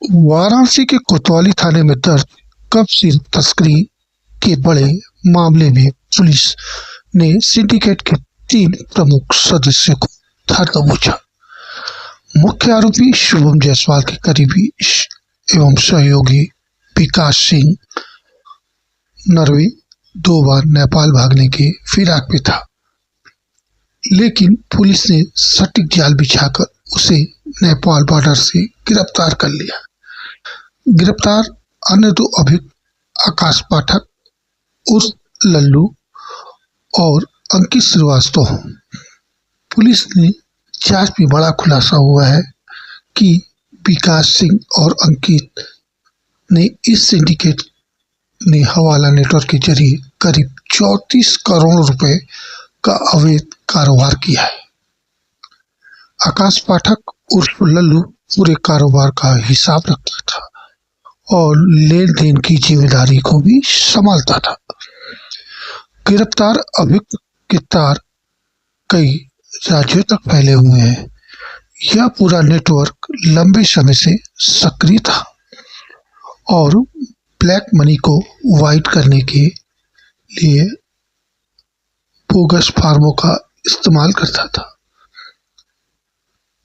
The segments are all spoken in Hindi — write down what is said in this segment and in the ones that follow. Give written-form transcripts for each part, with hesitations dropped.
वाराणसी के कोतवाली थाने में दर्ज कब्ज तस्करी के बड़े मामले में पुलिस ने सिंडिकेट के 3 प्रमुख सदस्यों को धर दबोचा। मुख्य आरोपी शुभम जायसवाल के करीबी एवं सहयोगी विकास सिंह नरवे 2 बार नेपाल भागने के फिराक में था, लेकिन पुलिस ने सटीक जाल बिछाकर उसे नेपाल बॉर्डर से गिरफ्तार कर लिया। गिरफ्तार अन्य 2 अभियुक्त आकाश पाठक उर्फ लल्लू और अंकित श्रीवास्तव। पुलिस ने जांच में बड़ा खुलासा हुआ है कि विकास सिंह और अंकित ने इस सिंडिकेट ने हवाला नेटवर्क के जरिए करीब 34 करोड़ रुपए का अवैध कारोबार किया है। आकाश पाठक उर्फ लल्लू पूरे कारोबार का हिसाब रखता था और लेन देन की जिम्मेदारी को भी संभालता था। गिरफ्तार अभियुक्त के तार कई राज्यों तक फैले हुए हैं। यह पूरा नेटवर्क लंबे समय से सक्रिय था और ब्लैक मनी को वाइट करने के लिए बोगस फार्मों का इस्तेमाल करता था।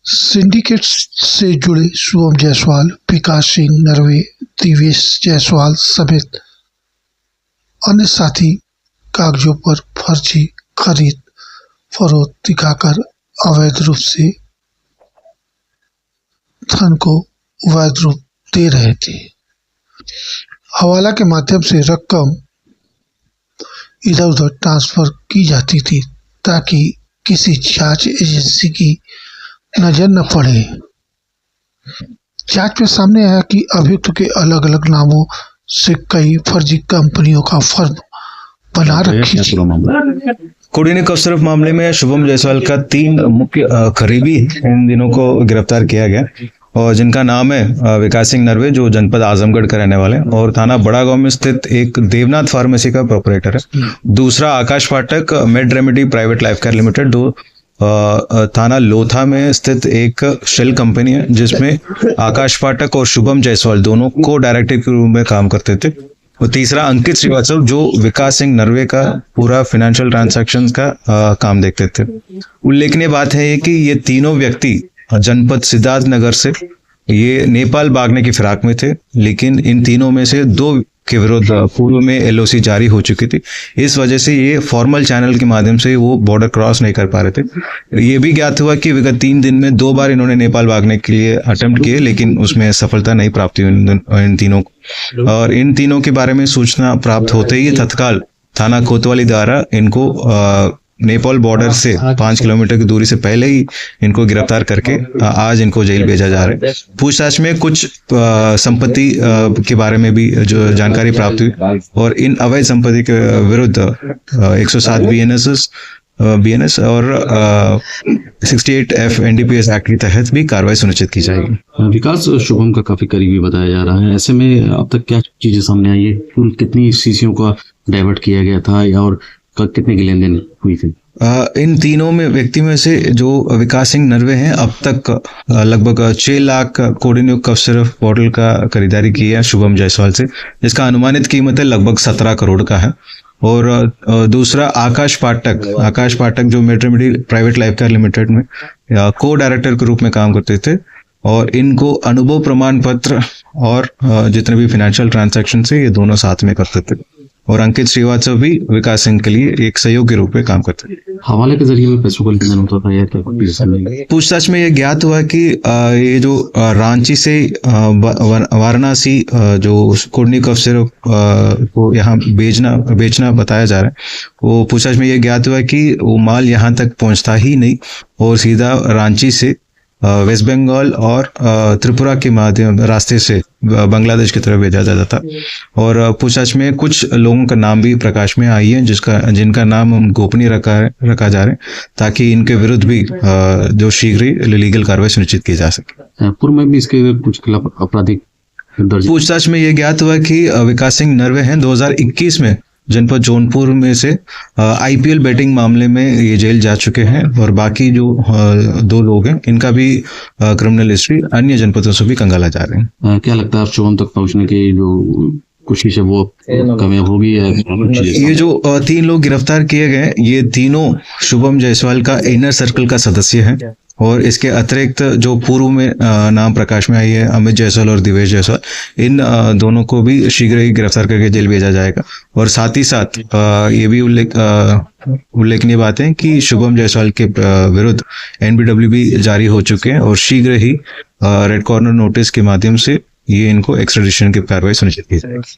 सिंडिकेट से जुड़े शुभम जायसवाल, विकास सिंह नरवे, दिवेश जायसवाल समेत अन्य साथी कागजों पर फर्जी खरीद फरोख्त दिखाकर अवैध रूप से धन को वैध रूप दे रहे थे। हवाला के माध्यम से रकम इधर उधर ट्रांसफर की जाती थी ताकि किसी जांच एजेंसी की नजर न पड़े। जांच में सामने आया कि अभियुक्त के अलग अलग नामों से कई फर्जी कंपनियों का फर्म बना रखी थी। कोडिनिक अवसर मामले में शुभम जायसवाल का 3 मुख्य करीबी इन दिनों को गिरफ्तार किया गया और जिनका नाम है विकास सिंह नरवे जो जनपद आजमगढ़ का रहने वाले और थाना बड़ा गांव में स्थित एक देवनाथ फार्मेसी का प्रोपराइटर है। दूसरा Akash Pathak med remedy private life care limited जो थाना लोथा में स्थित एक शेल कंपनी है जिसमें आकाश पाठक और शुभम जायसवाल दोनों को डायरेक्टर के रूप में काम करते थे। और तीसरा अंकित श्रीवास्तव जो विकास सिंह नरवे का पूरा फाइनेंशियल ट्रांजैक्शंस का काम देखते थे। उल्लेखनीय बात है कि ये तीनों व्यक्ति जनपद सिद्धार्थ नगर से ये नेपाल भागने की फिराक में थे, लेकिन इन तीनों में से 2 के विरुद्ध पूर्व में एलओसी जारी हो चुकी थी। इस वजह से ये फॉर्मल चैनल के माध्यम से वो बॉर्डर क्रॉस नहीं कर पा रहे थे। ये भी ज्ञात हुआ कि विगत 3 दिन में 2 बार इन्होंने नेपाल भागने के लिए अटेम्प्ट किए, लेकिन उसमें सफलता नहीं प्राप्त हुई इन तीनों को। और इन तीनों के बारे में सूचना प्राप्त होते ही तत्काल थाना कोतवाली द्वारा इनको नेपाल बॉर्डर से 5 किलोमीटर की दूरी से पहले ही इनको गिरफ्तार करके आज इनको जेल भेजा जा रहा है। पूछताछ में कुछ संपत्ति के बारे में भी जो जानकारी प्राप्त हुई और इन अवैध संपत्ति के विरुद्ध 107 बीएनएस और 68F एनडीपीएस एक्ट के तहत भी कार्रवाई सुनिश्चित की जाएगी। विकास शुभम का काफी करीबी बताया जा रहा है, ऐसे में अब तक क्या चीजें सामने आई है? कुल कितनी शीशियों का डाइवर्ट किया गया था और कितने की लेन देन हुई थी? इन तीनों में व्यक्ति में से जो विकास सिंह नरवे हैं अब तक लगभग 6 लाख कोडिनिक अवसर पोर्टल का खरीदारी की है शुभम जायसवाल से, जिसका अनुमानित कीमत है लगभग 17 करोड़ का है। और दूसरा आकाश पाठक जो made remedy private life care limited में को डायरेक्टर के रूप में काम करते थे और इनको अनुभव प्रमाण पत्र और जितने भी फाइनेंशियल ट्रांजैक्शन से ये दोनों साथ में करते थे। और अंकित श्रीवास्तव भी विकास सिंह के लिए एक सहयोग के रूप में काम करते थे। हवाले के जरिए में पैसों का लेन देन होता था या क्या? पूछताछ में यह ज्ञात हुआ कि ये जो रांची से वाराणसी जो कोडिनिक अवसर को यहाँ बेचना बताया जा रहा है, वो पूछताछ में यह ज्ञात हुआ कि वो माल यहाँ तक पहुँचता ही नहीं और सीधा रांची से वेस्ट बंगाल और त्रिपुरा के माध्यम रास्ते से बांग्लादेश की तरफ भेजा जाता था। और पूछताछ में कुछ लोगों का नाम भी प्रकाश में आई है जिनका नाम हम गोपनीय रखा जा रहा है ताकि इनके विरुद्ध भी जो शीघ्र ही लीगल कार्रवाई सुनिश्चित की जा सके। पूर्व में भी इसके कुछ खिलाफ आपराधिक पूछताछ में यह ज्ञात हुआ कि विकास सिंह नरवे हैं 2021 में जनपद जौनपुर में से आईपीएल बेटिंग मामले में ये जेल जा चुके हैं और बाकी जो 2 लोग हैं इनका भी क्रिमिनल हिस्ट्री अन्य जनपदों से भी कंगाला जा रहे हैं। क्या लगता है आप शुभम तक पहुंचने की जो कोशिश है वो कामयाब होगी या ये जो 3 लोग गिरफ्तार किए गए ये तीनों शुभम जायसवाल का इनर सर्कल का सदस्य हैं और इसके अतिरिक्त जो पूर्व में नाम प्रकाश में आई है अमित जायसवाल और दिवेश जायसवाल, इन दोनों को भी शीघ्र ही गिरफ्तार करके जेल भेजा जाएगा। और साथ ही साथ ये भी उल्लेखनीय बात है कि शुभम जायसवाल के विरुद्ध एनबीडब्ल्यू भी जारी हो चुके हैं और शीघ्र ही रेड कॉर्नर नोटिस के माध्यम से ये इनको एक्स्ट्राडिशन की कार्रवाई सुनिश्चित की जाएगी।